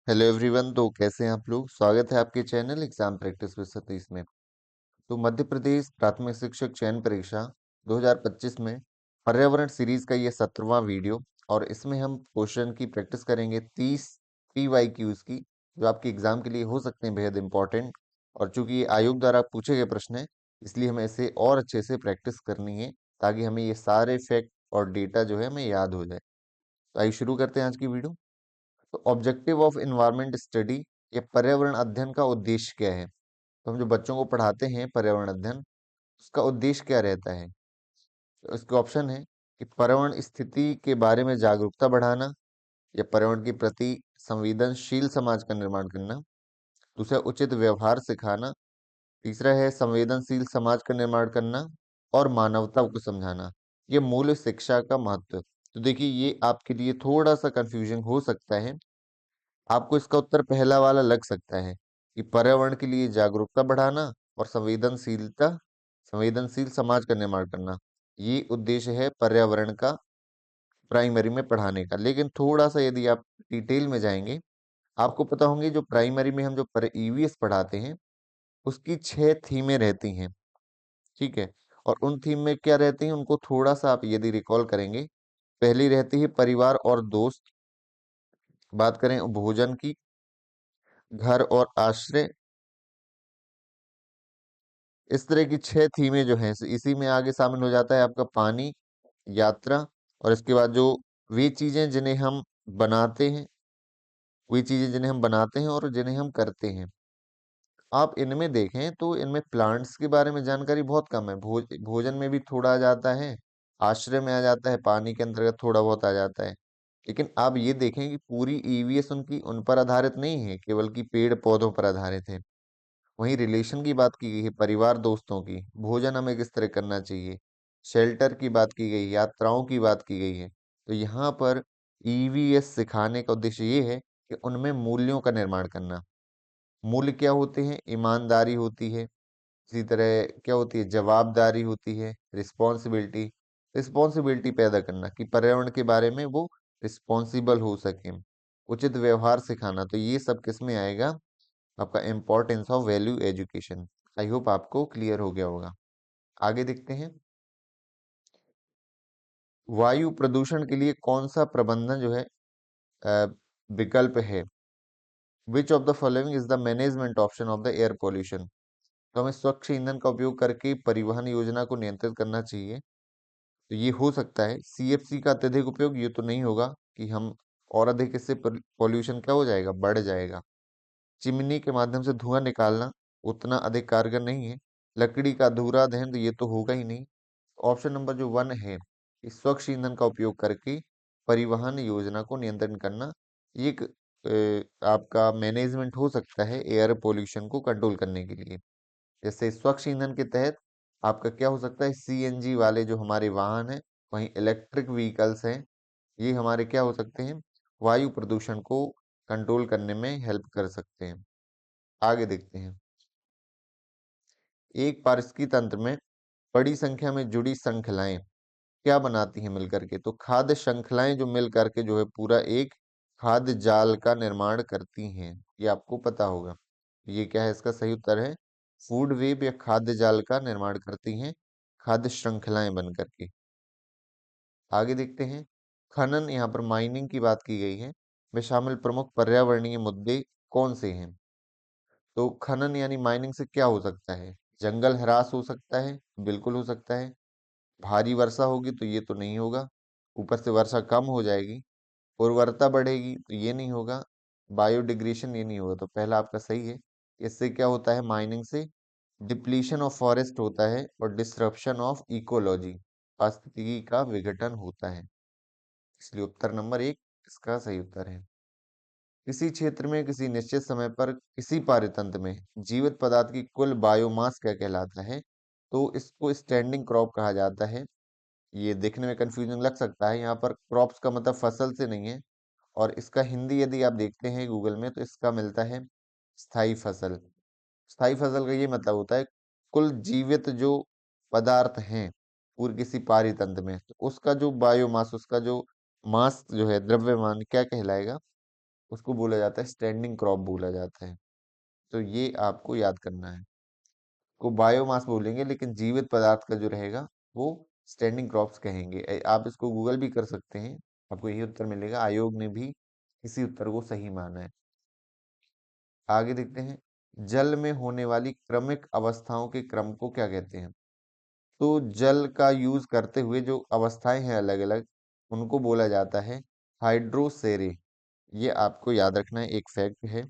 Hello everyone. तो कैसे हैं आप लोग? स्वागत है आपके channel exam practice with Satish में। तो मध्य प्रदेश प्राथमिक शिक्षक चयन परीक्षा 2025 में पर्यावरण सीरीज का ये 17वां वीडियो, और इसमें हम क्वेश्चन की प्रैक्टिस करेंगे 30 PYQs की, जो आपके एग्जाम के लिए हो सकते हैं बेहद इंपॉर्टेंट। और चूंकि ये आयोग द्वारा पूछे गए प्रश्न है, इसलिए हमें इसे और अच्छे से प्रैक्टिस करनी है, ताकि हमें ये सारे फैक्ट और डेटा जो है हमें याद हो जाए। तो आइए शुरू करते हैं आज की वीडियो। तो ऑब्जेक्टिव ऑफ इन्वायरमेंट स्टडी या पर्यावरण अध्ययन का उद्देश्य क्या है? तो हम जो बच्चों को पढ़ाते हैं पर्यावरण अध्ययन, उसका उद्देश्य क्या रहता है? तो इसके ऑप्शन है कि पर्यावरण स्थिति के बारे में जागरूकता बढ़ाना, या पर्यावरण के प्रति संवेदनशील समाज का निर्माण करना। दूसरा, उचित व्यवहार सिखाना। तीसरा है संवेदनशील समाज का निर्माण करना, और मानवता को समझाना। ये मूल शिक्षा का महत्व। तो देखिए, ये आपके लिए थोड़ा सा कंफ्यूजन हो सकता है। आपको इसका उत्तर पहला वाला लग सकता है कि पर्यावरण के लिए जागरूकता बढ़ाना और संवेदनशील समाज का निर्माण करना, ये उद्देश्य है पर्यावरण का प्राइमरी में पढ़ाने का। लेकिन थोड़ा सा यदि आप डिटेल में जाएंगे, आपको पता होंगे जो प्राइमरी में हम जो ईवीएस पढ़ाते हैं, उसकी 6 थीमें रहती हैं। ठीक है। और उन थीम में क्या रहती हैं, उनको थोड़ा सा आप यदि रिकॉल करेंगे, पहली रहती है परिवार और दोस्त। बात करें भोजन की, घर और आश्रय। इस तरह की 6 थीमें जो हैं, इसी में आगे शामिल हो जाता है आपका पानी, यात्रा, और इसके बाद जो वे चीजें जिन्हें हम बनाते हैं, और जिन्हें हम करते हैं। आप इनमें देखें तो इनमें प्लांट्स के बारे में जानकारी बहुत कम है। भोजन में भी थोड़ा आ जाता है, आश्रय में आ जाता है, पानी के अंतर्गत थोड़ा बहुत आ जाता है। लेकिन आप ये देखें कि पूरी ईवीएस उनकी उन पर आधारित नहीं है, केवल कि पेड़ पौधों पर आधारित है। वहीं रिलेशन की बात की गई है, परिवार दोस्तों की, भोजन हमें किस तरह करना चाहिए, शेल्टर की बात की गई, यात्राओं की बात की गई है। तो यहाँ पर ईवीएस सिखाने का उद्देश्य ये है कि उनमें मूल्यों का निर्माण करना। मूल्य क्या होते हैं? ईमानदारी होती है, इसी तरह क्या होती है, जवाबदारी होती है, रिस्पॉन्सिबिलिटी। रिस्पॉन्सिबिलिटी पैदा करना कि पर्यावरण के बारे में वो रिस्पॉन्सिबल हो सके। उचित व्यवहार सिखाना, तो ये सब किस में आएगा? आपका importance of value education. I hope आपको क्लियर हो गया होगा। आगे देखते हैं, वायु प्रदूषण के लिए कौन सा प्रबंधन जो है विकल्प है? Which of the following is the management option of the air pollution? तो हमें स्वच्छ ईंधन का उपयोग करके परिवहन योजना को नियंत्रित करना चाहिए। तो ये हो सकता है सीएफसी का अत्यधिक उपयोग, ये तो नहीं होगा कि हम और अधिक इससे पॉल्यूशन क्या हो जाएगा, बढ़ जाएगा। चिमनी के माध्यम से धुआं निकालना उतना अधिक कारगर नहीं है। लकड़ी का अधूरा दहन, तो ये तो होगा ही नहीं। ऑप्शन नंबर जो 1 है कि स्वच्छ ईंधन का उपयोग करके परिवहन योजना को नियंत्रण करना, ये एक आपका मैनेजमेंट हो सकता है एयर पोल्यूशन को कंट्रोल करने के लिए। जैसे स्वच्छ ईंधन के तहत आपका क्या हो सकता है, सीएनजी वाले जो हमारे वाहन हैं, वहीं इलेक्ट्रिक व्हीकल्स हैं, ये हमारे क्या हो सकते हैं, वायु प्रदूषण को कंट्रोल करने में हेल्प कर सकते हैं। आगे देखते हैं, एक पारिस्थितिकी तंत्र में बड़ी संख्या में जुड़ी श्रृंखलाएं क्या बनाती हैं मिलकर के? तो खाद्य श्रृंखलाएं जो मिल करके जो है पूरा एक खाद्य जाल का निर्माण करती हैं, ये आपको पता होगा। ये क्या है? इसका सही उत्तर है फूड वेब, या खाद्य जाल का निर्माण करती हैं खाद्य श्रृंखलाएं बन करके। आगे देखते हैं, खनन, यहाँ पर माइनिंग की बात की गई है, में शामिल प्रमुख पर्यावरणीय मुद्दे कौन से हैं? तो खनन यानी माइनिंग से क्या हो सकता है? जंगल ह्रास हो सकता है, बिल्कुल हो सकता है। भारी वर्षा होगी, तो ये तो नहीं होगा। ऊपर से वर्षा कम हो जाएगी। उर्वरता बढ़ेगी, तो ये नहीं होगा। बायोडिग्रेशन, ये नहीं होगा। तो पहला आपका सही है। इससे क्या होता है? माइनिंग से डिप्लीशन ऑफ फॉरेस्ट होता है और डिस्रप्शन ऑफ इकोलॉजी, पारिस्थितिकी का विघटन होता है। इसलिए उत्तर नंबर 1 इसका सही उत्तर है। किसी क्षेत्र में किसी निश्चित समय पर किसी पारितंत्र में जीवित पदार्थ की कुल बायोमास क्या कहलाता है? तो इसको स्टैंडिंग क्रॉप कहा जाता है। ये देखने में कंफ्यूजन लग सकता है, यहाँ पर क्रॉप्स का मतलब फसल से नहीं है। और इसका हिंदी यदि आप देखते हैं गूगल में, तो इसका मिलता है स्थायी फसल। स्थायी फसल का ये मतलब होता है कुल जीवित जो पदार्थ हैं पूरे किसी पारितंत्र में, तो उसका जो बायोमास, उसका जो मास जो है, द्रव्यमान क्या कहलाएगा? उसको बोला जाता है स्टैंडिंग क्रॉप बोला जाता है। तो ये आपको याद करना है। को बायोमास बोलेंगे लेकिन जीवित पदार्थ का जो रहेगा वो स्टैंडिंग क्रॉप्स कहेंगे। आप इसको गूगल भी कर सकते हैं, आपको यही उत्तर मिलेगा। आयोग ने भी इसी उत्तर को सही माना है। आगे देखते हैं, जल में होने वाली क्रमिक अवस्थाओं के क्रम को क्या कहते हैं? तो जल का यूज करते हुए जो अवस्थाएं हैं अलग अलग, उनको बोला जाता है हाइड्रोसेरे। ये आपको याद रखना है, एक फैक्ट है।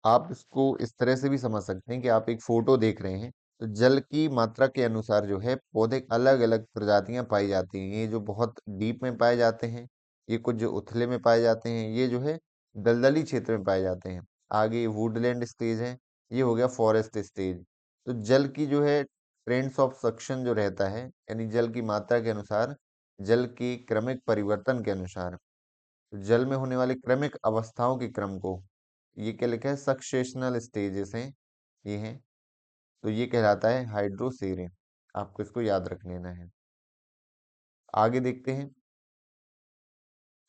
आप इसको इस तरह से भी समझ सकते हैं कि आप एक फोटो देख रहे हैं, तो जल की मात्रा के अनुसार जो है पौधे अलग अलग प्रजातियां पाई जाती हैं। ये जो बहुत डीप में पाए जाते हैं, ये कुछ जो उथले में पाए जाते हैं, ये जो है दलदली क्षेत्र में पाए जाते हैं। आगे वुडलैंड स्टेज है, ये हो गया फॉरेस्ट स्टेज। तो जल की जो है ट्रेंड्स ऑफ सक्शन जो रहता है, यानी जल की मात्रा के अनुसार, जल के क्रमिक परिवर्तन के अनुसार, जल में होने वाले क्रमिक अवस्थाओं के क्रम को, ये क्या लिखा है, सक्सेशनल स्टेजेस हैं, ये हैं। तो ये कहलाता है हाइड्रोसेरे। आपको इसको याद रख लेना है। आगे देखते हैं,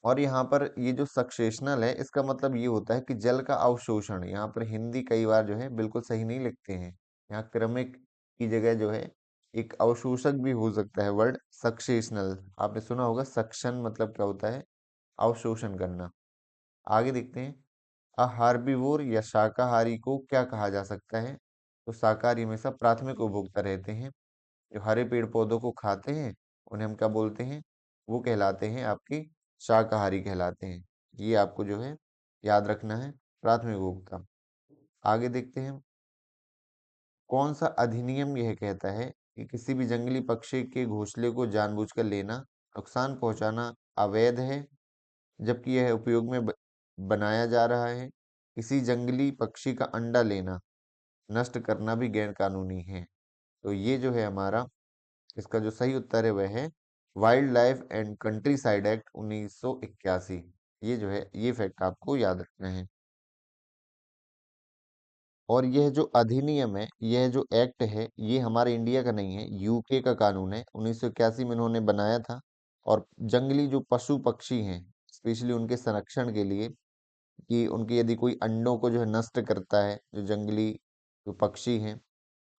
और यहाँ पर ये जो सक्सेशनल है, इसका मतलब ये होता है कि जल का अवशोषण। यहाँ पर हिंदी कई बार जो है बिल्कुल सही नहीं लिखते हैं, यहाँ क्रमिक की जगह जो है एक अवशोषक भी हो सकता है वर्ड सक्सेशनल। आपने सुना होगा सक्शन मतलब क्या होता है, अवशोषण करना। आगे देखते हैं, हार्बिवोर या शाकाहारी को क्या कहा जा सकता है? तो शाकाहारी हमेशा प्राथमिक उपभोक्ता रहते हैं, जो हरे पेड़ पौधों को खाते हैं, उन्हें हम क्या बोलते हैं? वो कहलाते हैं आपकी शाकाहारी कहलाते हैं। ये आपको जो है याद रखना है, प्राथमिक उपभोक्ता। आगे देखते हैं, कौन सा अधिनियम यह कहता है कि किसी भी जंगली पक्षी के घोंसले को जानबूझकर लेना, नुकसान पहुंचाना अवैध है, जबकि यह उपयोग में बनाया जा रहा है। किसी जंगली पक्षी का अंडा लेना, नष्ट करना भी गैर कानूनी है। तो ये जो है हमारा, इसका जो सही उत्तर है वह है wild life and country side act 1981। ये जो है ये फैक्ट आपको याद रखना है। और यह जो अधिनियम है, यह जो एक्ट है, ये हमारे इंडिया का नहीं है, यूके का कानून है। 1981 में इन्होंने बनाया था। और जंगली जो पशु पक्षी हैं, स्पेशली उनके संरक्षण के लिए, कि उनके यदि कोई अंडों को जो है नष्ट करता है, जो जंगली जो पक्षी हैं,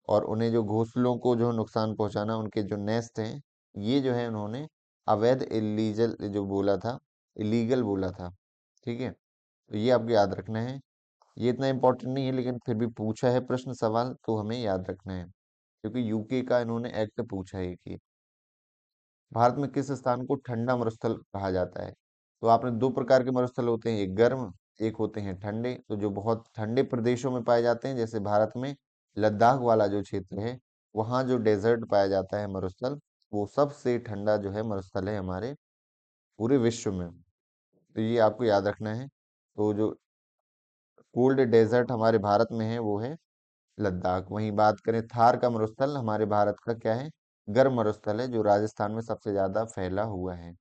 और उन्हें जो घोंसलों को जो है नुकसान पहुंचाना, उनके जो नेस्ट हैं, ये जो है उन्होंने अवैध, इलीगल जो बोला था, इलीगल बोला था। ठीक है, तो ये आपको याद रखना है। ये इतना इम्पोर्टेंट नहीं है, लेकिन फिर भी पूछा है प्रश्न सवाल तो हमें याद रखना है, क्योंकि यूके का इन्होंने एक्ट पूछा है कि भारत में किस स्थान को ठंडा मरुस्थल कहा जाता है? तो आपने दो प्रकार के मरुस्थल होते हैं, एक गर्म, एक होते हैं ठंडे। तो जो बहुत ठंडे प्रदेशों में पाए जाते हैं, जैसे भारत में लद्दाख वाला जो क्षेत्र है, वहाँ जो डेजर्ट पाया जाता है मरुस्थल, वो सबसे ठंडा जो है मरुस्थल है हमारे पूरे विश्व में। तो ये आपको याद रखना है। तो जो कोल्ड डेजर्ट हमारे भारत में है वो है लद्दाख। वहीं बात करें थार का मरुस्थल, हमारे भारत का क्या है, गर्म मरुस्थल है, जो राजस्थान में सबसे ज्यादा फैला हुआ है।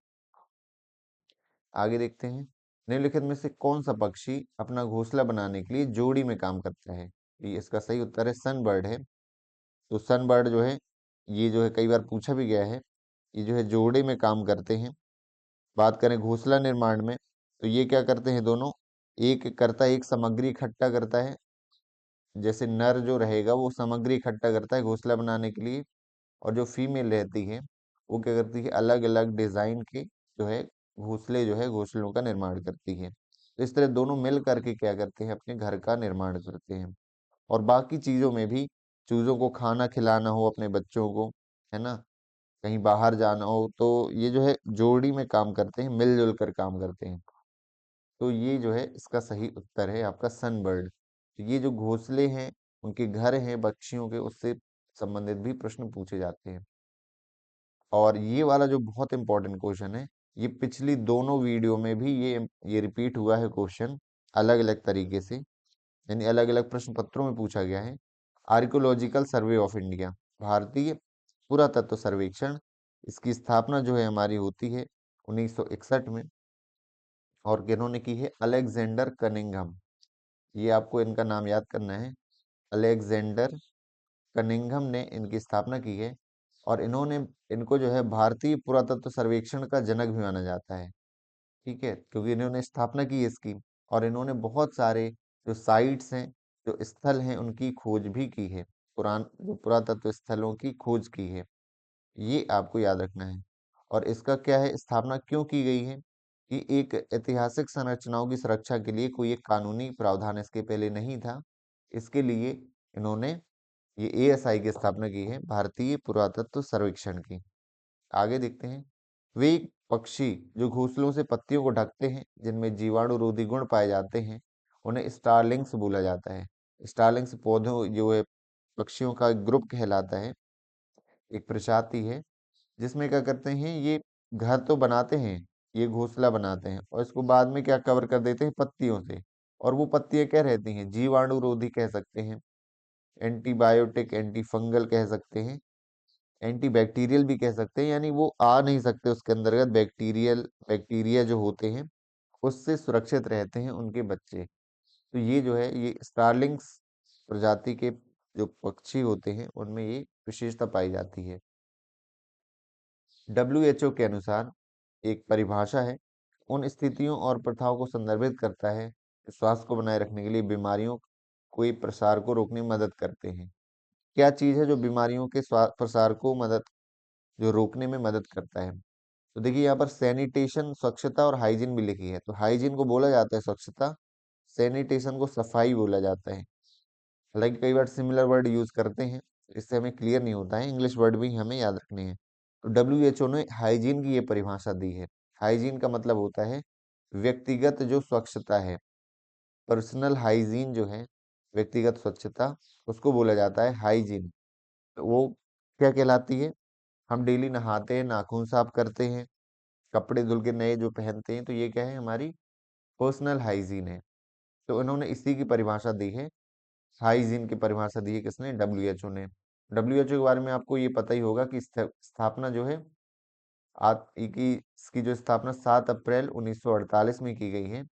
आगे देखते हैं, निम्नलिखित में से कौन सा पक्षी अपना घोंसला बनाने के लिए जोड़ी में काम करता है? ये इसका सही उत्तर है सनबर्ड है। तो सनबर्ड जो है, ये जो है कई बार पूछा भी गया है, ये जो है जोड़े में काम करते हैं। बात करें घोंसला निर्माण में, तो ये क्या करते हैं दोनों, एक करता है, एक सामग्री इकट्ठा करता है। जैसे नर जो रहेगा वो सामग्री इकट्ठा करता है घोंसला बनाने के लिए, और जो फीमेल रहती है वो क्या करती है, अलग अलग डिजाइन के जो है घोंसले, जो है घोंसलों का निर्माण करती है। तो इस तरह दोनों मिल करके क्या करते हैं, अपने घर का निर्माण करते हैं। और बाकी चीजों में भी, चूजों को खाना खिलाना हो अपने बच्चों को, है ना, कहीं बाहर जाना हो, तो ये जो है जोड़ी में काम करते हैं, मिलजुल कर काम करते हैं। तो ये जो है इसका सही उत्तर है आपका सनबर्ड। तो ये जो घोंसले हैं, उनके घर हैं पक्षियों के, उससे संबंधित भी प्रश्न पूछे जाते हैं। और ये वाला जो बहुत इंपॉर्टेंट क्वेश्चन है, ये पिछली दोनों वीडियो में भी ये रिपीट हुआ है क्वेश्चन, अलग अलग तरीके से, यानी अलग अलग प्रश्न पत्रों में पूछा गया है। आर्कियोलॉजिकल सर्वे ऑफ इंडिया, भारतीय पुरातत्व सर्वेक्षण, इसकी स्थापना जो है हमारी होती है 1961 में। और किन्होंने की है, अलेक्जेंडर कनिंघम। ये आपको इनका नाम याद करना है, अलेक्जेंडर कनिंघम ने इनकी स्थापना की है। और इन्होंने, इनको जो है भारतीय पुरातत्व सर्वेक्षण का जनक भी माना जाता है। ठीक है, क्योंकि इन्होंने स्थापना की है इसकी, और इन्होंने बहुत सारे जो साइट्स हैं, जो स्थल हैं, उनकी खोज भी की है, जो पुरातत्व स्थलों की खोज की है। ये आपको याद रखना है। और इसका क्या है, स्थापना क्यों की गई है, कि एक ऐतिहासिक संरचनाओं की सुरक्षा के लिए कोई एक कानूनी प्रावधान इसके पहले नहीं था। इसके लिए इन्होंने ये एएसआई की स्थापना की है, भारतीय पुरातत्व सर्वेक्षण की। आगे देखते हैं। वे पक्षी जो घोंसलों से पत्तियों को ढकते हैं, जिनमें जीवाणु रोधी गुण पाए जाते हैं, उन्हें स्टारलिंग्स बोला जाता है। स्टारलिंग्स पौधों जो है, पक्षियों का ग्रुप कहलाता है, एक प्रजाति है, जिसमें क्या करते हैं, ये घर तो बनाते हैं, ये घोंसला बनाते हैं, और इसको बाद में क्या कवर कर देते हैं, पत्तियों से। और वो पत्तियां क्या रहती हैं, जीवाणु रोधी कह सकते हैं, एंटीबायोटिक, एंटी फंगल कह सकते हैं, एंटी बैक्टीरियल भी कह सकते हैं, यानी वो आ नहीं सकते उसके अंतर्गत, बैक्टीरिया जो होते हैं, उससे सुरक्षित रहते हैं उनके बच्चे। तो ये जो है, ये स्टारलिंग्स प्रजाति के जो पक्षी होते हैं, उनमें ये विशेषता पाई जाती है। डब्ल्यूएचओ के अनुसार एक परिभाषा है, उन स्थितियों और प्रथाओं को संदर्भित करता है जो स्वास्थ्य को बनाए रखने के लिए बीमारियों के प्रसार को रोकने में मदद करते हैं। क्या चीज है जो बीमारियों के प्रसार को जो रोकने में मदद करता है? तो देखिए, यहाँ पर सैनिटेशन, स्वच्छता और हाइजीन भी लिखी है। तो हाइजीन को बोला जाता है स्वच्छता, सैनिटेशन को सफाई बोला जाता है। हालांकि कई बार सिमिलर वर्ड यूज करते हैं, इससे हमें क्लियर नहीं होता है, इंग्लिश वर्ड भी हमें याद रखने हैं। तो डब्ल्यूएचओ ने हाइजीन की ये परिभाषा दी है। हाइजीन का मतलब होता है व्यक्तिगत जो स्वच्छता है, पर्सनल हाइजीन जो है, व्यक्तिगत स्वच्छता, उसको बोला जाता है हाइजीन। तो वो क्या कहलाती है, हम डेली नहाते हैं, नाखून साफ करते हैं, कपड़े धुल के नए जो पहनते हैं, तो ये क्या है, हमारी पर्सनल हाइजीन है। तो इन्होंने इसी की परिभाषा दी है, हाइजीन की परिभाषा दी है किसने, डब्ल्यूएचओ ने। डब्ल्यूएचओ के बारे में आपको ये पता ही होगा कि स्थापना जो है, इसकी जो स्थापना 7 अप्रैल 1948 में की गई है।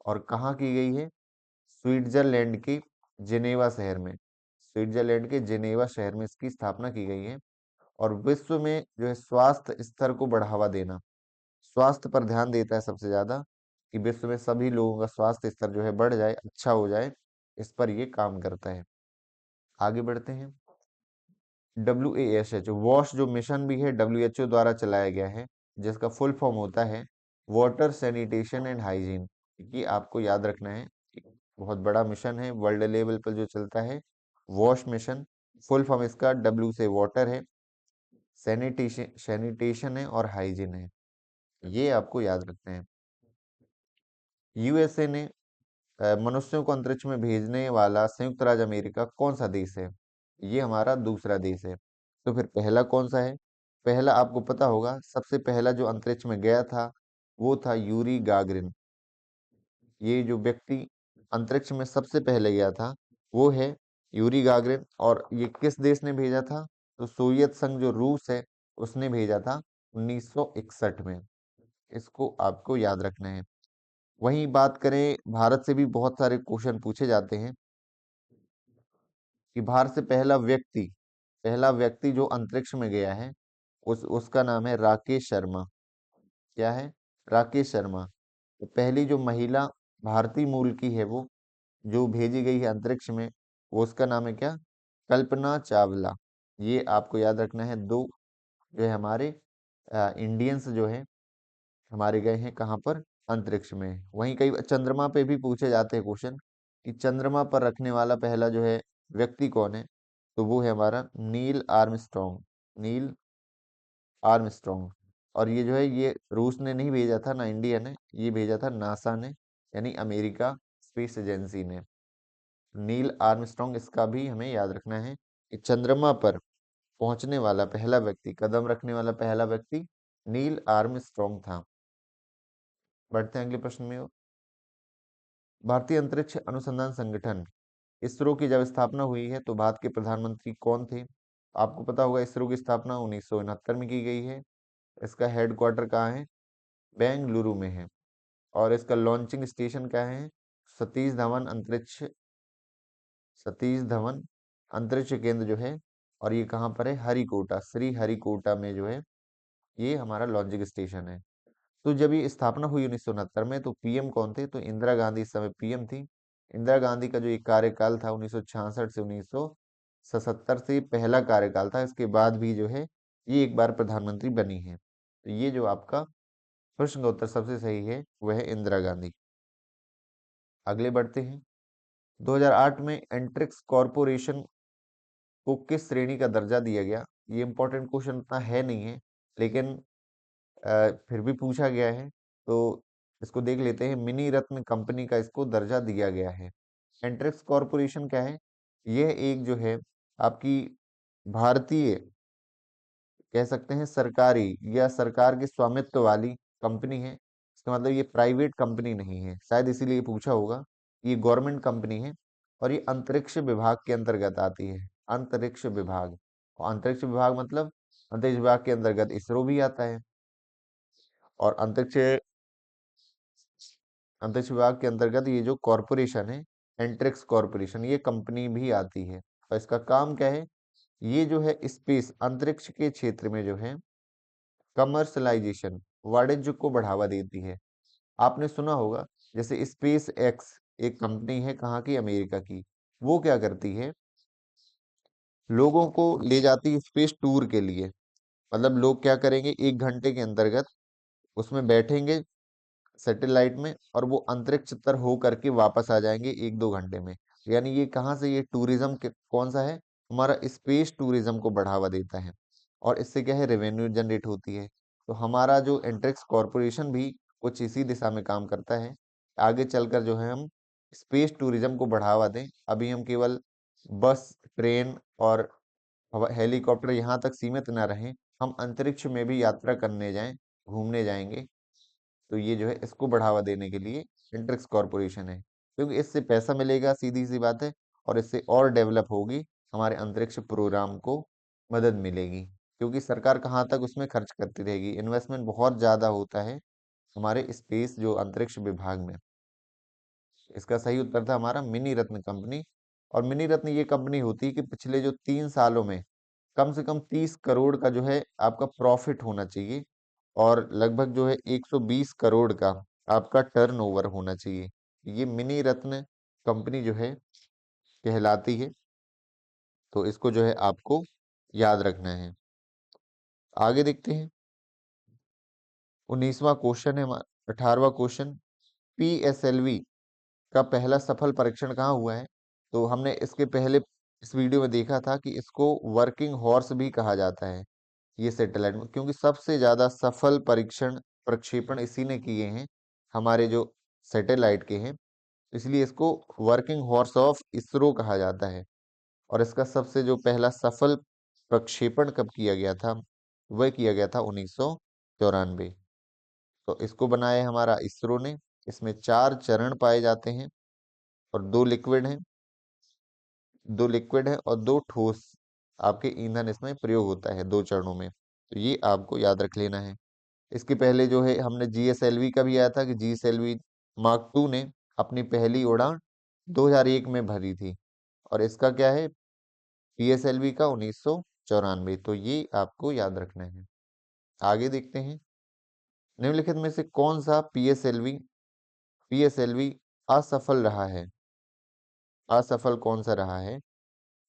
और कहाँ की गई है, स्विट्जरलैंड के जिनेवा शहर में। स्विट्जरलैंड के जिनेवा शहर में इसकी स्थापना की गई है। और विश्व में जो है स्वास्थ्य स्तर को बढ़ावा देना, स्वास्थ्य पर ध्यान देता है सबसे ज्यादा, कि विश्व में सभी लोगों का स्वास्थ्य स्तर जो है बढ़ जाए, अच्छा हो जाए, इस पर ये काम करता है। आगे बढ़ते हैं। WASH वॉश जो मिशन भी है, WHO द्वारा चलाया गया है, जिसका फुल फॉर्म होता है वाटर सैनिटेशन एंड हाइजीन। ये आपको याद रखना है, एक बहुत बड़ा मिशन है, वर्ल्ड लेवल पर जो चलता है, वॉश मिशन। फुल फॉर्म इसका W से वाटर है, सैनिटेशन है, और हाइजीन है। ये आपको याद रखना है। यूएसए ने मनुष्यों को अंतरिक्ष में भेजने वाला संयुक्त राज्य अमेरिका कौन सा देश है? ये हमारा दूसरा देश है। तो फिर पहला कौन सा है? पहला आपको पता होगा, सबसे पहला जो अंतरिक्ष में गया था, वो था यूरी गागरिन। ये जो व्यक्ति अंतरिक्ष में सबसे पहले गया था, वो है यूरी गागरिन। और ये किस देश ने भेजा था? तो सोवियत संघ जो रूस है, उसने भेजा था 1961 में। इसको आपको याद रखना है। वहीं बात करें, भारत से भी बहुत सारे क्वेश्चन पूछे जाते हैं, कि भारत से पहला व्यक्ति जो अंतरिक्ष में गया है, उसका नाम है राकेश शर्मा। क्या है? राकेश शर्मा। तो पहली जो महिला भारतीय मूल की है, वो जो भेजी गई है अंतरिक्ष में, वो उसका नाम है क्या? कल्पना चावला। ये आपको याद रखना है। दो जो है हमारे इंडियंस जो है हमारे गए हैं कहाँ पर? अंतरिक्ष में। वहीं कई चंद्रमा पे भी पूछे जाते हैं क्वेश्चन, कि चंद्रमा पर रखने वाला पहला जो है व्यक्ति कौन है? तो वो है हमारा नील आर्मस्ट्रॉन्ग। Neil Armstrong. और ये जो है, ये रूस ने नहीं भेजा था, ना इंडिया ने, ये भेजा था नासा ने, यानी अमेरिका स्पेस एजेंसी ने। नील आर्मस्ट्रॉन्ग, इसका भी हमें याद रखना है, कि चंद्रमा पर पहुंचने वाला पहला व्यक्ति, कदम रखने वाला पहला व्यक्ति नील आर्मस्ट्रॉन्ग था। बढ़ते हैं अगले प्रश्न में। भारतीय अंतरिक्ष अनुसंधान संगठन इसरो की जब स्थापना हुई है, तो भारत के प्रधानमंत्री कौन थे? आपको पता होगा, इसरो की स्थापना 1969 में की गई है। इसका हेडक्वार्टर कहाँ है? बेंगलुरु में है। और इसका लॉन्चिंग स्टेशन क्या है? सतीश धवन अंतरिक्ष सतीश धवन अंतरिक्ष केंद्र जो है, और ये कहाँ पर है? हरिकोटा, श्री हरिकोटा में जो है, ये हमारा लॉन्चिंग स्टेशन है। तो जब ये स्थापना हुई 1969 में, तो पीएम कौन थे? तो इंदिरा गांधी इस समय पीएम थी। इंदिरा गांधी का जो ये कार्यकाल था 1966 से 1977 से, ये पहला कार्यकाल था। इसके बाद भी जो है ये एक बार प्रधानमंत्री बनी है। तो ये जो आपका प्रश्न का उत्तर सबसे सही है वह है इंदिरा गांधी। अगले बढ़ते हैं। 2008 में एंट्रिक्स कॉरपोरेशन को किस श्रेणी का दर्जा दिया गया? ये इंपॉर्टेंट क्वेश्चन उतना है नहीं है, लेकिन फिर भी पूछा गया है, तो इसको देख लेते हैं। मिनी रत्न कंपनी का इसको दर्जा दिया गया है। एंट्रिक्स कॉरपोरेशन क्या है? यह एक जो है आपकी भारतीय, कह सकते हैं सरकारी या सरकार के स्वामित्व वाली कंपनी है। इसका मतलब ये प्राइवेट कंपनी नहीं है, शायद इसीलिए पूछा होगा। ये गवर्नमेंट कंपनी है और ये अंतरिक्ष विभाग के अंतर्गत आती है। अंतरिक्ष विभाग, और अंतरिक्ष विभाग मतलब अंतरिक्ष विभाग के अंतर्गत इसरो भी आता है, और अंतरिक्ष अंतरिक्ष विभाग के अंतर्गत ये जो कॉरपोरेशन है एंट्रिक्स कॉरपोरेशन, ये कंपनी भी आती है। और इसका काम क्या है? ये जो है स्पेस, अंतरिक्ष के क्षेत्र में जो है कमर्शलाइजेशन, वाणिज्य को बढ़ावा देती है। आपने सुना होगा जैसे स्पेस एक्स एक कंपनी है, कहाँ की? अमेरिका की। वो क्या करती है? लोगों को ले जाती है स्पेस टूर के लिए। मतलब लोग क्या करेंगे, 1 घंटे के अंतर्गत उसमें बैठेंगे सैटेलाइट में, और वो अंतरिक्ष तर हो करके वापस आ जाएंगे 1-2 घंटे में। यानी ये कहाँ से, ये टूरिज्म के कौन सा है? हमारा स्पेस टूरिज्म को बढ़ावा देता है, और इससे क्या है, रेवेन्यू जनरेट होती है। तो हमारा जो एंट्रिक्स कॉरपोरेशन भी कुछ इसी दिशा में काम करता है। आगे चलकर जो है हम स्पेस टूरिज्म को बढ़ावा दें। अभी हम केवल बस, ट्रेन और हेलीकॉप्टर यहाँ तक सीमित ना रहें, हम अंतरिक्ष में भी यात्रा करने जाएं, घूमने जाएंगे। तो ये जो है इसको बढ़ावा देने के लिए एंट्रिक्स कॉरपोरेशन है, क्योंकि इससे पैसा मिलेगा, सीधी सी बात है, और इससे और डेवलप होगी हमारे अंतरिक्ष प्रोग्राम को, मदद मिलेगी। क्योंकि सरकार कहाँ तक उसमें खर्च करती रहेगी, इन्वेस्टमेंट बहुत ज्यादा होता है हमारे स्पेस जो अंतरिक्ष विभाग में। इसका सही उत्तर था हमारा मिनी रत्न कंपनी। और मिनी रत्न ये कंपनी होती है कि पिछले जो 3 सालों में कम से कम 30 करोड़ का जो है आपका प्रॉफिट होना चाहिए, और लगभग जो है 120 करोड़ का आपका टर्नओवर होना चाहिए। ये मिनी रत्न कंपनी जो है कहलाती है। तो इसको जो है आपको याद रखना है। आगे देखते हैं। 19वां क्वेश्चन है, 18वां क्वेश्चन। पीएसएलवी का पहला सफल परीक्षण कहाँ हुआ है? तो हमने इसके पहले इस वीडियो में देखा था कि इसको वर्किंग हॉर्स भी कहा जाता है, ये सैटेलाइट में, क्योंकि सबसे ज्यादा सफल परीक्षण प्रक्षेपण इसी ने किए हैं हमारे जो सैटेलाइट के हैं। इसलिए इसको वर्किंग हॉर्स ऑफ इसरो कहा जाता है। और इसका सबसे जो पहला सफल प्रक्षेपण कब किया गया था? वह किया गया था 1994। तो इसको बनाया हमारा इसरो ने। इसमें 4 चरण पाए जाते हैं, और 2 लिक्विड है और 2 ठोस आपके ईंधन इसमें प्रयोग होता है 2 चरणों में। तो ये आपको याद रख लेना है। इसके पहले जो है हमने जीएसएलवी का भी आया था कि जीएसएलवी मार्क 2 ने अपनी पहली उड़ान 2001 में भरी थी, और इसका क्या है, पीएसएलवी का 1994। तो ये आपको याद रखना है। आगे देखते हैं। निम्नलिखित में से कौन सा पीएसएलवी पीएसएलवी असफल रहा है? असफल कौन सा रहा है?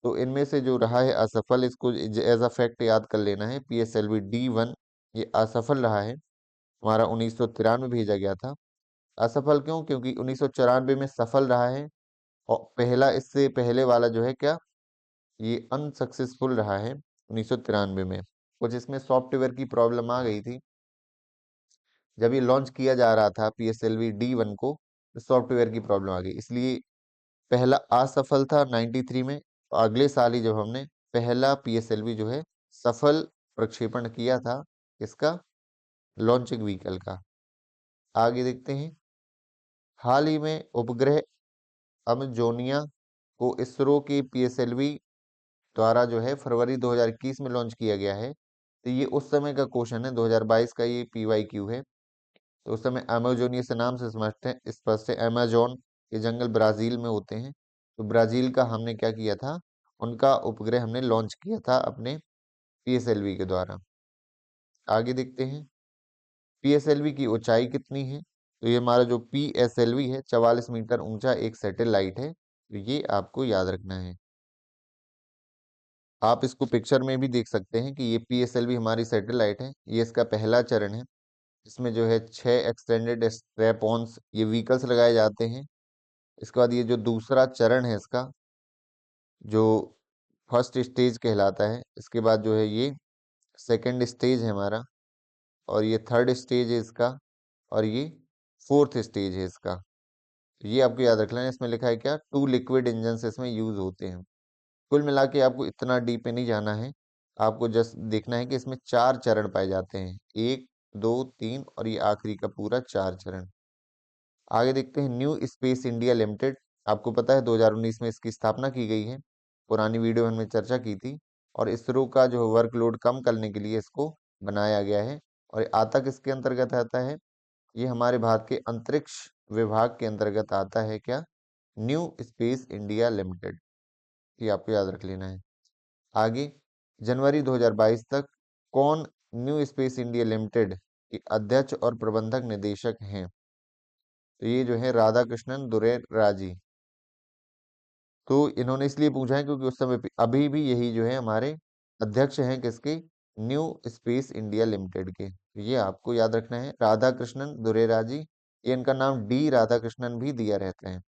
तो इनमें से जो रहा है असफल, इसको एज अ फैक्ट याद कर लेना है। पीएसएलवी D1 ये असफल रहा है, हमारा 1993 भेजा गया था। असफल क्यों? क्योंकि 1994 में सफल रहा है, और पहला, इससे पहले वाला जो है क्या, ये अनसक्सेसफुल रहा है 1993 में। कुछ इसमें सॉफ्टवेयर की प्रॉब्लम आ गई थी जब ये लॉन्च किया जा रहा था पीएसएलवी D1 को, तो सॉफ्टवेयर की प्रॉब्लम आ गई, इसलिए पहला असफल था 93 में। और अगले साल ही जब हमने पहला पीएसएलवी जो है सफल प्रक्षेपण किया था, इसका लॉन्चिंग व्हीकल का। आगे देखते हैं। हाल ही में उपग्रह अमजोनिया को इसरो के पीएसएलवी द्वारा जो है फरवरी 2021 में लॉन्च किया गया है। तो ये उस समय का क्वेश्चन है, 2022 का ये पीवाईक्यू है। तो उस समय अमेजोनिया से नाम से स्पष्ट है, अमेजोन के जंगल ब्राजील में होते हैं। तो ब्राजील का हमने क्या किया था, उनका उपग्रह हमने लॉन्च किया था अपने पीएसएलवी के द्वारा। आगे देखते हैं। पीएसएलवी की ऊंचाई कितनी है? तो ये हमारा जो पीएसएलवी है 44 मीटर ऊंचा एक सैटेलाइट है, तो ये आपको याद रखना है। आप इसको पिक्चर में भी देख सकते हैं कि ये पीएसएलवी हमारी सैटेलाइट है, ये इसका पहला चरण है। इसमें जो है 6 एक्सटेंडेड स्ट्रैप ऑन्स ये व्हीकल्स लगाए जाते हैं। इसके बाद ये जो दूसरा चरण है इसका, जो फर्स्ट स्टेज कहलाता है, इसके बाद जो है ये सेकंड स्टेज है हमारा, और ये थर्ड स्टेज है इसका, और ये फोर्थ स्टेज है इसका। ये आपको याद रखना है। इसमें लिखा है क्या, 2 लिक्विड इंजन इसमें यूज होते हैं। कुल मिला के आपको इतना डीप में नहीं जाना है, आपको जस्ट देखना है कि इसमें 4 चरण पाए जाते हैं, 1 2 3 और ये आखिरी का पूरा 4 चरण। आगे देखते हैं न्यू स्पेस इंडिया लिमिटेड। आपको पता है 2019 में इसकी स्थापना की गई है, पुरानी वीडियो में हमने चर्चा की थी। और इसरो का जो वर्कलोड कम करने के लिए इसको बनाया गया है। और आता किसके अंतर्गत आता है? ये हमारे भारत के अंतरिक्ष विभाग के अंतर्गत आता है क्या, न्यू स्पेस इंडिया लिमिटेड। ये आपको याद रख लेना है। आगे जनवरी 2022 तक कौन न्यू स्पेस इंडिया लिमिटेड के अध्यक्ष और प्रबंधक निदेशक हैं? तो ये जो है राधा कृष्णन दुरेराजी। तो इन्होंने इसलिए पूछा है क्योंकि उस समय अभी भी यही जो है हमारे अध्यक्ष हैं किसके, न्यू स्पेस इंडिया लिमिटेड के। तो ये आपको याद रखना है, राधा कृष्णन दुरेराजी। ये इनका नाम डी राधा कृष्णन भी दिया रहता है।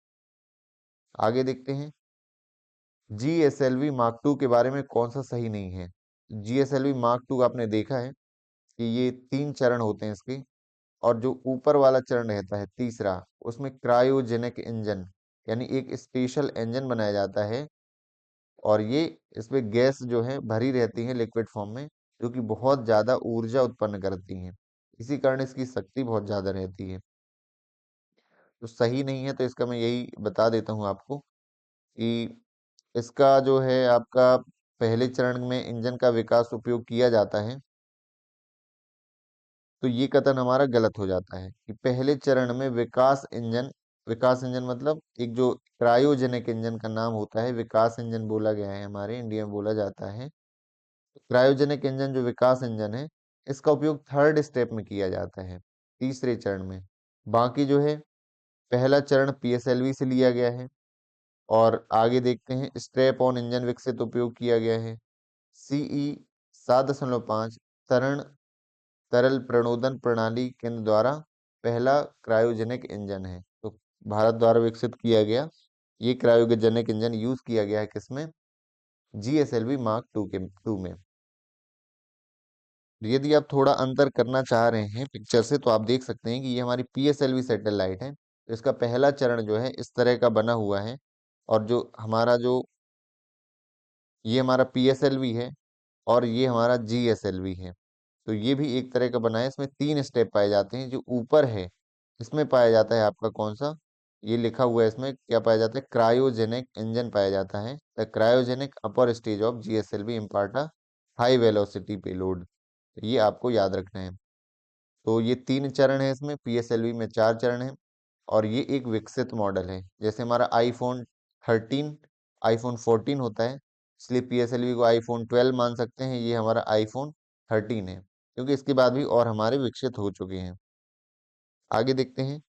आगे देखते हैं जीएसएलवी मार्क टू के बारे में कौन सा सही नहीं है? जीएसएलवी मार्क टू आपने देखा है कि ये 3 चरण होते हैं इसके, और जो ऊपर वाला चरण रहता है तीसरा, उसमें क्रायोजेनिक इंजन यानी एक स्पेशल इंजन बनाया जाता है, और ये इसमें गैस जो है भरी रहती है लिक्विड फॉर्म में, जो कि बहुत ज्यादा ऊर्जा उत्पन्न करती हैं। इसी कारण इसकी शक्ति बहुत ज्यादा रहती है। तो सही नहीं है, तो इसका मैं यही बता देता हूँ आपको कि इसका जो है आपका पहले चरण में इंजन का विकास उपयोग किया जाता है। तो ये कथन हमारा गलत हो जाता है कि पहले चरण में विकास इंजन मतलब एक जो क्रायोजेनिक इंजन का नाम होता है विकास इंजन बोला गया है, हमारे इंडिया में बोला जाता है। क्रायोजेनिक इंजन जो विकास इंजन है, इसका उपयोग थर्ड स्टेप में किया जाता है, तीसरे चरण में। बाकी जो है पहला चरण पीएसएलवी से लिया गया है। और आगे देखते हैं स्ट्रैप ऑन इंजन विकसित उपयोग किया गया है सीई 7.5 तरल तरल प्रणोदन प्रणाली केंद्र द्वारा पहला क्रायोजेनिक इंजन है। तो भारत द्वारा विकसित किया गया ये क्रायोजेनिक इंजन यूज किया गया है किसमें, जीएसएलवी मार्क टू में। यदि आप थोड़ा अंतर करना चाह रहे हैं पिक्चर से, तो आप देख सकते हैं कि ये हमारी पीएसएलवी सैटेलाइट है। तो इसका पहला चरण जो है इस तरह का बना हुआ है, और ये हमारा पीएसएलवी है, और ये हमारा जीएसएलवी है। तो ये भी एक तरह का बना है। इसमें 3 स्टेप पाए जाते हैं। जो ऊपर है इसमें पाया जाता है आपका कौन सा, ये लिखा हुआ है इसमें क्या पाया जाता है, क्रायोजेनिक इंजन पाया जाता है। The cryogenic upper stage of GSLV impart a high velocity payload. ये आपको याद रखना है। तो ये 3 चरण है, इसमें पीएसएलवी में 4 चरण है। और ये एक विकसित मॉडल है, जैसे हमारा आईफोन 13 आईफोन 14 होता है, इसलिए पीएसएलवी को आईफोन 12 मान सकते हैं। ये हमारा आईफोन 13 है, क्योंकि इसके बाद भी और हमारे विकसित हो चुके हैं। आगे देखते हैं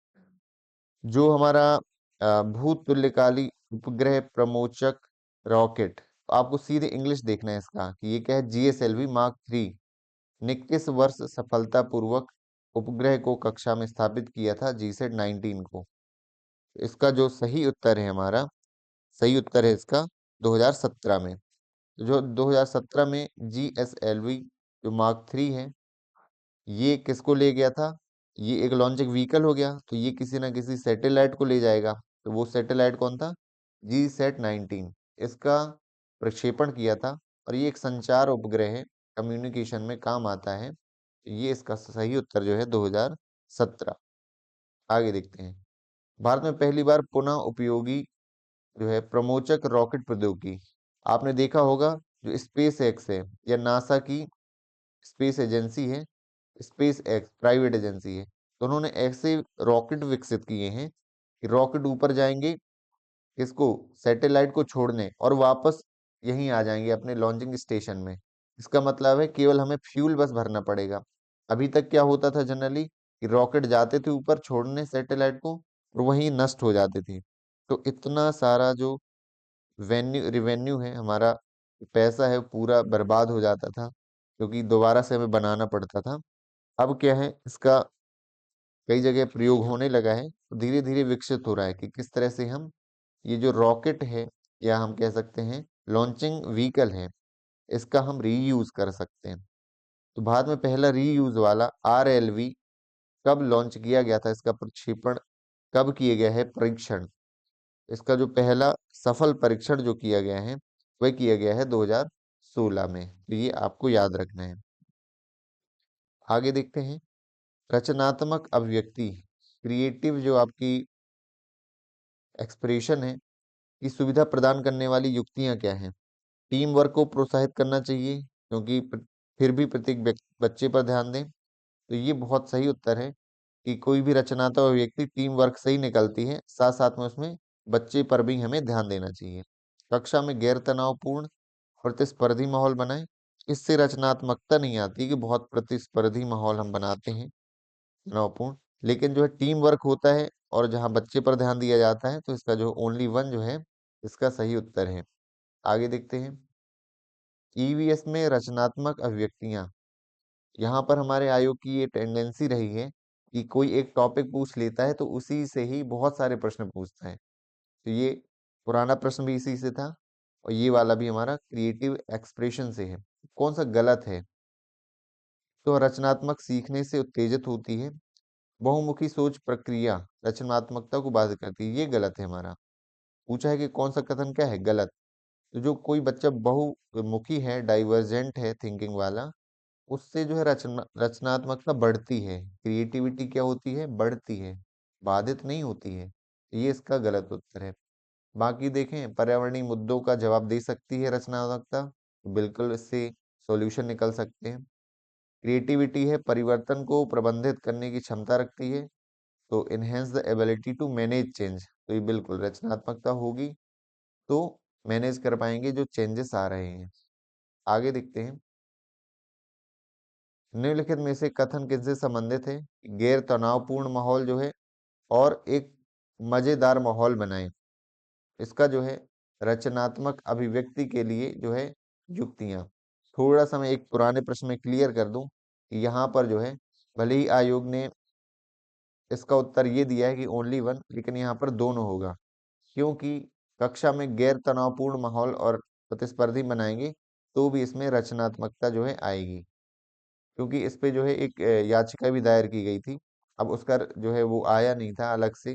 जो हमारा भूतुल्यकाली उपग्रह प्रमोचक रॉकेट, आपको सीधे इंग्लिश देखना है इसका कि ये क्या है, जीएसएलवी मार्क 3 ने किस वर्ष सफलतापूर्वक उपग्रह को कक्षा में स्थापित किया था, जीसैट 19 को। इसका जो सही उत्तर है हमारा, सही उत्तर है इसका 2017 में। तो जो 2017 में जीएसएलवी जो मार्क 3 है, ये किसको ले गया था, ये एक लॉन्चिंग व्हीकल हो गया, तो ये किसी ना किसी सैटेलाइट को ले जाएगा। तो वो सैटेलाइट कौन था, GSAT-19। इसका प्रक्षेपण किया था, और ये एक संचार उपग्रह है, कम्युनिकेशन में काम आता है। ये इसका सही उत्तर जो है 2017। आगे देखते हैं भारत में पहली बार पुनः उपयोगी जो है प्रमोचक रॉकेट प्रौद्योगिकी, आपने देखा होगा जो स्पेस एक्स है या नासा की स्पेस एजेंसी है, स्पेस एक्स प्राइवेट एजेंसी है, तो उन्होंने ऐसे रॉकेट विकसित किए हैं कि रॉकेट ऊपर जाएंगे किसको, सैटेलाइट को छोड़ने, और वापस यहीं आ जाएंगे अपने लॉन्चिंग स्टेशन में। इसका मतलब है केवल हमें फ्यूल बस भरना पड़ेगा। अभी तक क्या होता था जनरली कि रॉकेट जाते थे ऊपर छोड़ने सैटेलाइट को और वहीं नष्ट हो जाते थे। तो इतना सारा जो रिवेन्यू है हमारा, पैसा है, पूरा बर्बाद हो जाता था, क्योंकि दोबारा से हमें बनाना पड़ता था। अब क्या है, इसका कई जगह प्रयोग होने लगा है, तो धीरे धीरे विकसित हो रहा है कि किस तरह से हम ये जो रॉकेट है, या हम कह सकते हैं लॉन्चिंग व्हीकल है, इसका हम रीयूज कर सकते हैं। तो भारत में पहला रीयूज वाला RLV कब लॉन्च किया गया था, इसका प्रक्षेपण कब किया गया है, परीक्षण, इसका जो पहला सफल परीक्षण जो किया गया है वह किया गया है 2016 में। तो ये आपको याद रखना है। आगे देखते हैं, रचनात्मक अभिव्यक्ति, क्रिएटिव जो आपकी एक्सप्रेशन है, की सुविधा प्रदान करने वाली युक्तियां क्या हैं। टीम वर्क को प्रोत्साहित करना चाहिए, क्योंकि फिर भी प्रत्येक बच्चे पर ध्यान दें। तो ये बहुत सही उत्तर है कि कोई भी रचनात्मक व्यक्ति टीम वर्क से ही निकलती है, साथ साथ में उसमें बच्चे पर भी हमें ध्यान देना चाहिए। कक्षा में गैर तनावपूर्ण प्रतिस्पर्धी माहौल बनाएं। इससे रचनात्मकता नहीं आती कि बहुत प्रतिस्पर्धी माहौल हम बनाते हैं तनावपूर्ण, लेकिन जो है टीम वर्क होता है और जहाँ बच्चे पर ध्यान दिया जाता है, तो इसका जो ओनली वन जो है इसका सही उत्तर है। आगे देखते हैं, ईवीएस में रचनात्मक अभिव्यक्तियां। यहाँ पर हमारे आयोग की ये टेंडेंसी रही है कि कोई एक टॉपिक पूछ लेता है तो उसी से ही बहुत सारे प्रश्न पूछता है। तो ये पुराना प्रश्न भी इसी से था, और ये वाला भी हमारा क्रिएटिव एक्सप्रेशन से है। कौन सा गलत है? तो रचनात्मक सीखने से उत्तेजित होती है, बहुमुखी सोच प्रक्रिया रचनात्मकता को बाधित करती है, ये गलत है हमारा। पूछा है कि कौन सा कथन क्या है, गलत। तो जो कोई बच्चा बहुमुखी है, डाइवर्जेंट है थिंकिंग वाला, उससे जो है रचनात्मकता बढ़ती है, क्रिएटिविटी क्या होती है, बढ़ती है, बाधित नहीं होती है। ये इसका गलत उत्तर है। बाकी देखें, पर्यावरणीय मुद्दों का जवाब दे सकती है रचनात्मकता, बिल्कुल इससे सॉल्यूशन निकल सकते हैं। क्रिएटिविटी है, परिवर्तन को प्रबंधित करने की क्षमता रखती है, तो enhance the ability to manage change, तो ये बिल्कुल रचनात्मकता होगी, तो मैनेज कर पाएंगे जो चेंजेस आ रहे हैं। आगे देखते हैं, निम्नलिखित में से कथन किससे संबंधित है। गैर तनावपूर्ण माहौल जो है और एक मजेदार माहौल बनाएं, इसका जो है रचनात्मक अभिव्यक्ति के लिए जो है युक्तियां। थोड़ा सा मैं एक पुराने प्रश्न में क्लियर कर दूं कि यहाँ पर जो है भले ही आयोग ने इसका उत्तर ये दिया है कि ओनली वन, लेकिन यहाँ पर दोनों होगा, क्योंकि कक्षा में गैर तनावपूर्ण माहौल और प्रतिस्पर्धी बनाएंगे तो भी इसमें रचनात्मकता जो है आएगी, क्योंकि इस पे जो है एक याचिका भी दायर की गई थी। अब उसका जो है वो आया नहीं था अलग से,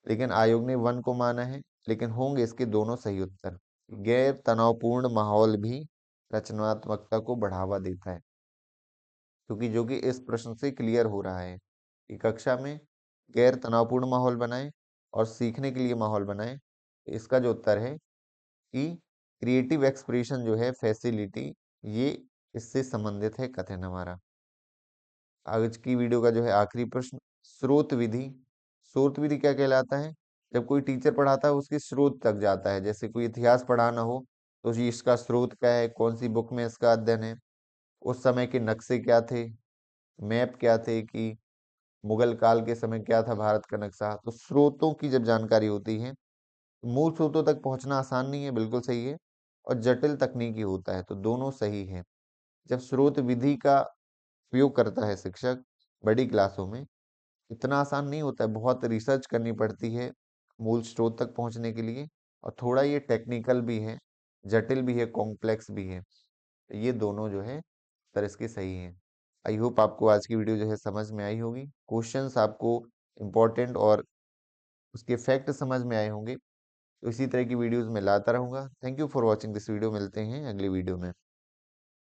लेकिन आयोग ने वन को माना है, लेकिन होंगे इसके दोनों सही उत्तर। गैर तनावपूर्ण माहौल भी रचनात्मकता को बढ़ावा देता है, क्योंकि जो कि इस प्रश्न से क्लियर हो रहा है कि कक्षा में गैर तनावपूर्ण माहौल बनाएं और सीखने के लिए माहौल बनाएं। इसका जो उत्तर है कि क्रिएटिव एक्सप्रेशन जो है फैसिलिटी, ये इससे संबंधित है कथन हमारा। आज की वीडियो का जो है आखिरी प्रश्न, स्रोत विधि। स्रोत विधि क्या कहलाता है? जब कोई टीचर पढ़ाता है उसके स्रोत तक जाता है, जैसे कोई इतिहास पढ़ाना हो तो जी इसका स्रोत क्या है, कौन सी बुक में इसका अध्ययन है, उस समय के नक्शे क्या थे, मैप क्या थे, कि मुगल काल के समय क्या था भारत का नक्शा। तो स्रोतों की जब जानकारी होती है, मूल स्रोतों तक पहुंचना आसान नहीं है, बिल्कुल सही है, और जटिल तकनीकी होता है, तो दोनों सही है। जब स्रोत विधि का उपयोग करता है शिक्षक बड़ी क्लासों में, इतना आसान नहीं होता है, बहुत रिसर्च करनी पड़ती है मूल स्रोत तक पहुंचने के लिए, और थोड़ा ये टेक्निकल भी है, जटिल भी है, कॉम्प्लेक्स भी है। तो ये दोनों जो है सर इसके सही हैं। आई होप आपको आज की वीडियो जो है समझ में आई होगी, क्वेश्चंस आपको इम्पोर्टेंट और उसके फैक्ट समझ में आए होंगे। तो इसी तरह की वीडियोस मैं लाता रहूंगा। Thank you for watching this video, मिलते हैं अगली वीडियो में।